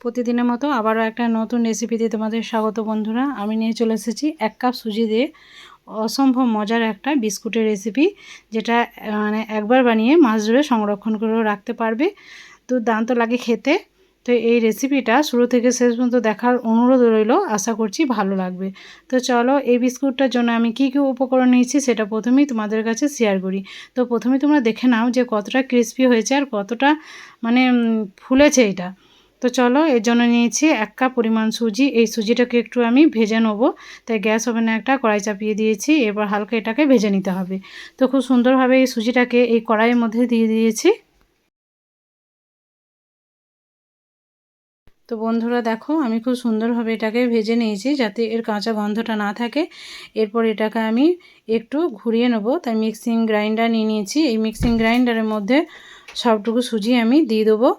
প্রতিদিনের মতো আবারও একটা নতুন রেসিপিতে তোমাদের স্বাগত বন্ধুরা। আমি নিয়ে চলে এসেছি 1 কাপ সুজি দিয়ে অসম্ভব মজার একটা বিস্কুটের রেসিপি, যেটা মানে একবার বানিয়ে মাস ধরে সংরক্ষণ করেও রাখতে পারবে। দুর্দান্ত লাগে খেতে। তো এই রেসিপিটা শুরু থেকে শেষ পর্যন্ত দেখার অনুরোধ রইল, আশা করছি ভালো লাগবে। তো চলো, এই বিস্কুটটার জন্য আমি কী কী উপকরণ নিয়েছি সেটা প্রথমেই তোমাদের কাছে শেয়ার করি। তো প্রথমে তোমরা দেখে নাও যে কতটা ক্রিস্পি হয়েছে আর কতটা মানে ফুলেছে এটা। তো চলো, এর জন্য নিয়েছি 1 কাপ পরিমাণ সুজি। এই সুজিটাকে একটু আমি ভেজে নেবো, তাই গ্যাস ওভেনে একটা কড়াই চাপিয়ে দিয়েছি। এবার হালকা এটাকে ভেজে নিতে হবে। তো খুব সুন্দরভাবে এই সুজিটাকে এই কড়াইয়ের মধ্যে দিয়ে দিয়েছি। তো বন্ধুরা দেখো, আমি খুব সুন্দরভাবে এটাকে ভেজে নিয়েছি যাতে এর কাঁচা গন্ধটা না থাকে। এরপর এটাকে আমি একটু ঘুরিয়ে নেব, তাই মিক্সিং গ্রাইন্ডার নিয়ে নিয়েছি। এই মিক্সিং গ্রাইন্ডারের মধ্যে সবটুকু সুজি আমি দিয়ে দেবো।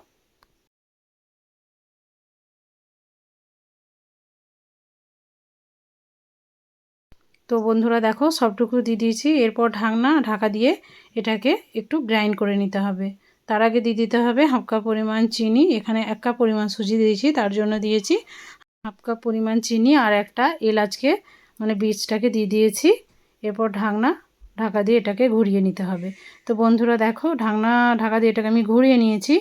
তো বন্ধুরা দেখো, সবটুকু দিয়ে দিয়েছি। এরপর ঢাকা দিয়ে এটাকে একটু গ্রাইন্ড করে নিতে হবে। তার আগে দিয়ে দিতে হবে হাফ কাপ পরিমাণ চিনি। এখানে 1 কাপ পরিমাণ সুজি দিয়েছি, তার জন্য দিয়েছি হাফ কাপ পরিমাণ চিনি আর একটা এলাচকে মানে বীজটাকে দিয়ে দিয়েছি। এরপর ঢাকা দিয়ে এটাকে ঘুরিয়ে নিতে হবে। তো বন্ধুরা দেখো, ঢাকা দিয়ে এটাকে আমি ঘুরিয়ে নিয়েছি।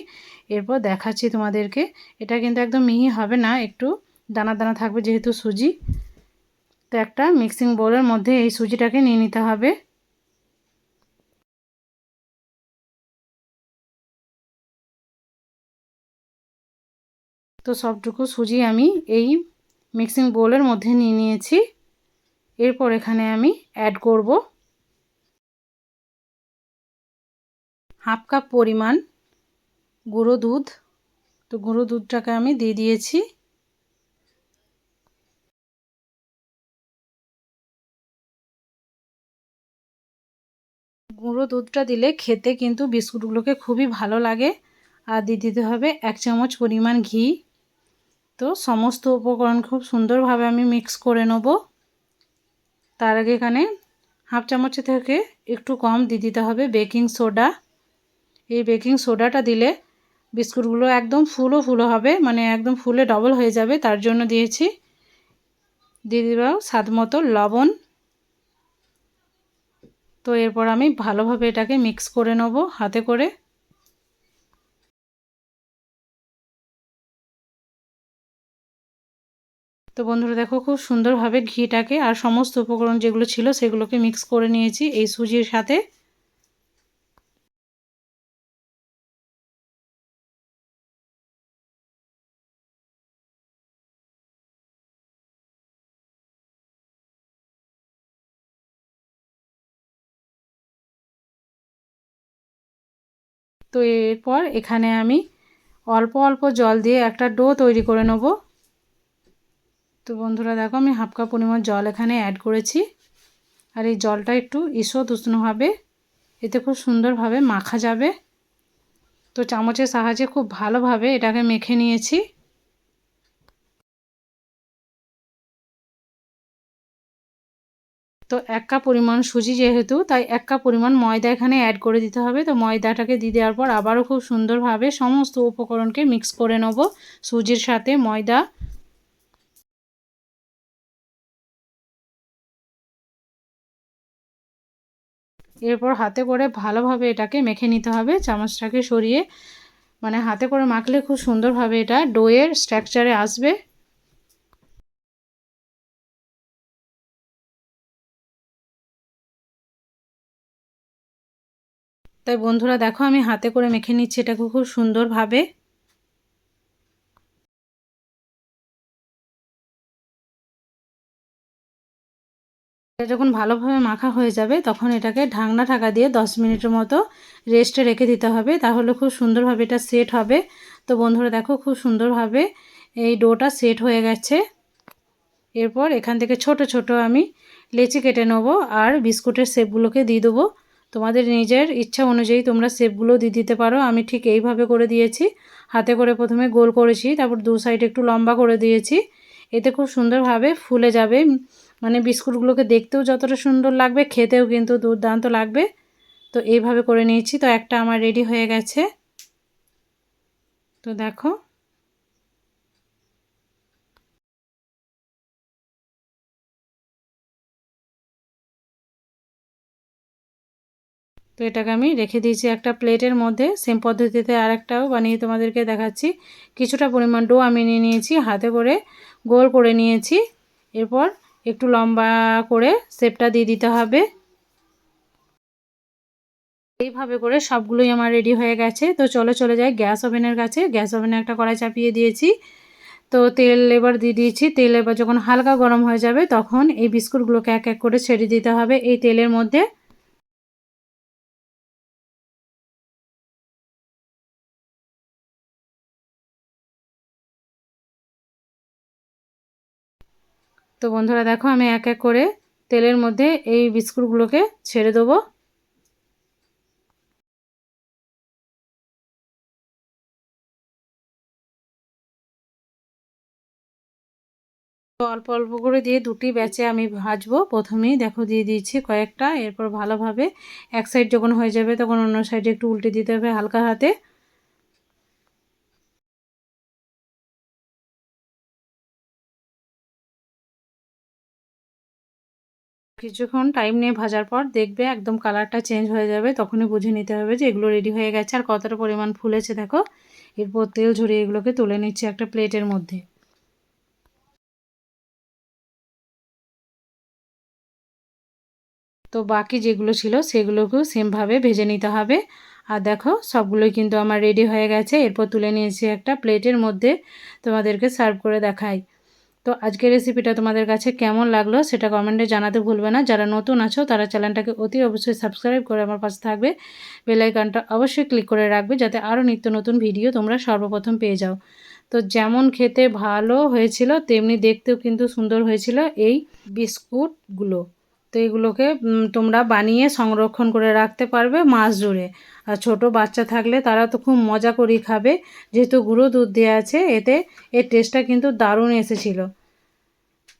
এরপর দেখাচ্ছি তোমাদেরকে। এটা কিন্তু একদম মিহি হবে না, একটু দানা দানা থাকবে যেহেতু সুজি। তো একটা মিক্সিং বোলের মধ্যে এই সুজিটাকে নিয়ে নিতে হবে। তো সবটুকু সুজি আমি এই মিক্সিং বোলের মধ্যে নিয়ে নিয়েছি। এরপর এখানে আমি অ্যাড করব হাফ কাপ পরিমাণ গুঁড়ো দুধ। তো গুঁড়ো দুধটাকে আমি দিয়ে দিয়েছি। গুঁড়ো দুধটা দিলে খেতে কিন্তু বিস্কুটগুলোকে খুবই ভালো লাগে। আর দিয়ে দিতে হবে 1 চামচ পরিমাণ ঘি। তো সমস্ত উপকরণ খুব সুন্দরভাবে আমি মিক্স করে নেব। তার আগে এখানে হাফ চামচের থেকে একটু কম দিয়ে দিতে হবে বেকিং সোডা। এই বেকিং সোডাটা দিলে বিস্কুটগুলো একদম ফুলো ফুলো হবে, মানে একদম ফুলে ডবল হয়ে যাবে, তার জন্য দিয়েছি। দিয়ে দিব স্বাদ মতো লবণ। তো এরপর আমি ভালোভাবে এটাকে মিক্স করে নেব হাতে করে। তো বন্ধুরা দেখো, খুব সুন্দরভাবে ঘিটাকে আর সমস্ত উপকরণ যেগুলো ছিল সেগুলোকে মিক্স করে নিয়েছি এই সুজির সাথে। তো এরপর এখানে আমি অল্প অল্প জল দিয়ে একটা ডো তৈরি করে নেব। তো বন্ধুরা দেখো, আমি হাফ কাপ পরিমাণ জল এখানে অ্যাড করেছি। আর এই জলটা একটু ঈষৎ উষ্ণ হবে, এতে খুব সুন্দরভাবে মাখা যাবে। তো চামচের সাহায্যে খুব ভালোভাবে এটাকে মেখে নিয়েছি। তো 1 কাপ পরিমাণ সুজি যেহেতু, তাই 1 কাপ পরিমাণ ময়দা এখানে অ্যাড করে দিতে হবে। তো ময়দাটাকে দিয়ে দেওয়ার পর আবারও খুব সুন্দরভাবে সমস্ত উপকরণকে মিক্স করে নেব সুজির সাথে ময়দা। এরপর হাতে করে ভালোভাবে এটাকে মেখে নিতে হবে, চামচটাকে সরিয়ে। মানে হাতে করে মাখলে খুব সুন্দরভাবে এটা ডোয়ের স্ট্রাকচারে আসবে। তাই বন্ধুরা দেখো, আমি হাতে করে মেখে নিচ্ছি এটাকে খুব সুন্দরভাবে। এটা যখন ভালোভাবে মাখা হয়ে যাবে তখন এটাকে ঢাকা দিয়ে 10 মিনিটের মতো রেস্টে রেখে দিতে হবে, তাহলে খুব সুন্দরভাবে এটা সেট হবে। তো বন্ধুরা দেখো, খুব সুন্দরভাবে এই ডোটা সেট হয়ে গেছে। এরপর এখান থেকে ছোট ছোট আমি লেচি কেটে নেব আর বিস্কুটের শেপগুলোকে দিয়ে দেবো। তোমাদের নিজের ইচ্ছা অনুযায়ী তোমরা শেপগুলো দিয়ে দিতে পারো। আমি ঠিক এইভাবে করে দিয়েছি। হাতে করে প্রথমে গোল করেছি, তারপর দু সাইড একটু লম্বা করে দিয়েছি। এতে খুব সুন্দরভাবে ফুলে যাবে, মানে বিস্কুটগুলোকে দেখতেও যতটা সুন্দর লাগবে খেতেও কিন্তু দুর্দান্ত লাগবে। তো এইভাবে করে নিয়েছি। তো একটা আমার রেডি হয়ে গেছে। তো দেখো, তো এটাকে আমি রেখে দিয়েছি একটা প্লেটের মধ্যে। সেম পদ্ধতিতে আরেকটাও বানিয়ে তোমাদেরকে দেখাচ্ছি। কিছুটা পরিমাণ ডো আমি নিয়ে নিয়েছি, হাতে করে গোল করে নিয়েছি। এরপর একটু লম্বা করে শেপটা দিয়ে দিতে হবে। এইভাবে করে সবগুলোই আমার রেডি হয়ে গেছে। তো চলে যাই গ্যাস ওভেনের কাছে। গ্যাস ওভেনে একটা কড়াই চাপিয়ে দিয়েছি। তো তেল এবার দিয়ে দিয়েছি। তেল এবার যখন হালকা গরম হয়ে যাবে তখন এই বিস্কুটগুলোকে এক এক করে ছেড়ে দিতে হবে এই তেলের মধ্যে। তো বন্ধুরা দেখো, আমি এক এক করে তেলের মধ্যে এই বিস্কুটগুলোকে ছেড়ে দেবো। তো অল্প অল্প করে দিয়ে দুটি ব্যাচে আমি ভাজবো। প্রথমেই দেখো দিয়ে দিয়েছি কয়েকটা। এরপর ভালোভাবে এক সাইড যখন হয়ে যাবে তখন অন্য সাইডে একটু উল্টে দিতে হবে হালকা হাতে। কিছুক্ষণ টাইম নিয়ে ভাজার পর দেখবে একদম কালারটা চেঞ্জ হয়ে যাবে, তখনই বুঝে নিতে হবে যে এগুলো রেডি হয়ে গেছে আর কতটা পরিমাণ ফুলেছে দেখো। এরপর তেল ঝরিয়ে এগুলোকে তুলে নিচ্ছি একটা প্লেটের মধ্যে। তো বাকি যেগুলো ছিল সেগুলোকেও সেমভাবে ভেজে নিতে হবে। আর দেখো সবগুলোই কিন্তু আমার রেডি হয়ে গেছে। এরপর তুলে নিয়েছি একটা প্লেটের মধ্যে, তোমাদেরকে সার্ভ করে দেখাই। তো আজকের রেসিপিটা তোমাদের কাছে কেমন লাগলো সেটা কমেন্টে জানাতে ভুলবে না। যারা নতুন আছো তারা চ্যানেলটাকে অতি অবশ্যই সাবস্ক্রাইব করে আমার পাশে থাকবে। বেল আইকনটা অবশ্যই ক্লিক করে রাখবে যাতে আরও নিত্য নতুন ভিডিও তোমরা সর্বপ্রথম পেয়ে যাও। তো যেমন খেতে ভালো হয়েছিল তেমনি দেখতেও কিন্তু সুন্দর হয়েছিল এই বিস্কুটগুলো। তো এগুলোকে তোমরা বানিয়ে সংরক্ষণ করে রাখতে পারবে মাস জুড়ে। আর ছোট বাচ্চা থাকলে তারা তো খুব মজা করেই খাবে, যেহেতু গুঁড়ো দুধ দেওয়া আছে এতে। এর টেস্টটা কিন্তু দারুণ এসেছিলো।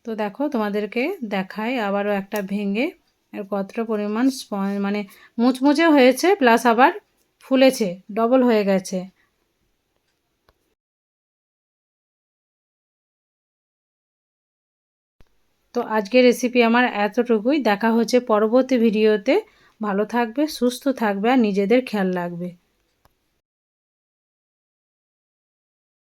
তো দেখো তোমাদেরকে দেখাই আবারও একটা ভেঙে আর কতটা পরিমাণ মানে মুচমুচে হয়েছে, প্লাস আবার ফুলেছে, ডবল হয়ে গেছে। তো আজকের রেসিপি আমার এতটুকুই। দেখা হচ্ছে পরবর্তী ভিডিওতে। ভালো থাকবে, সুস্থ থাকবে আর নিজেদের খেয়াল রাখবে।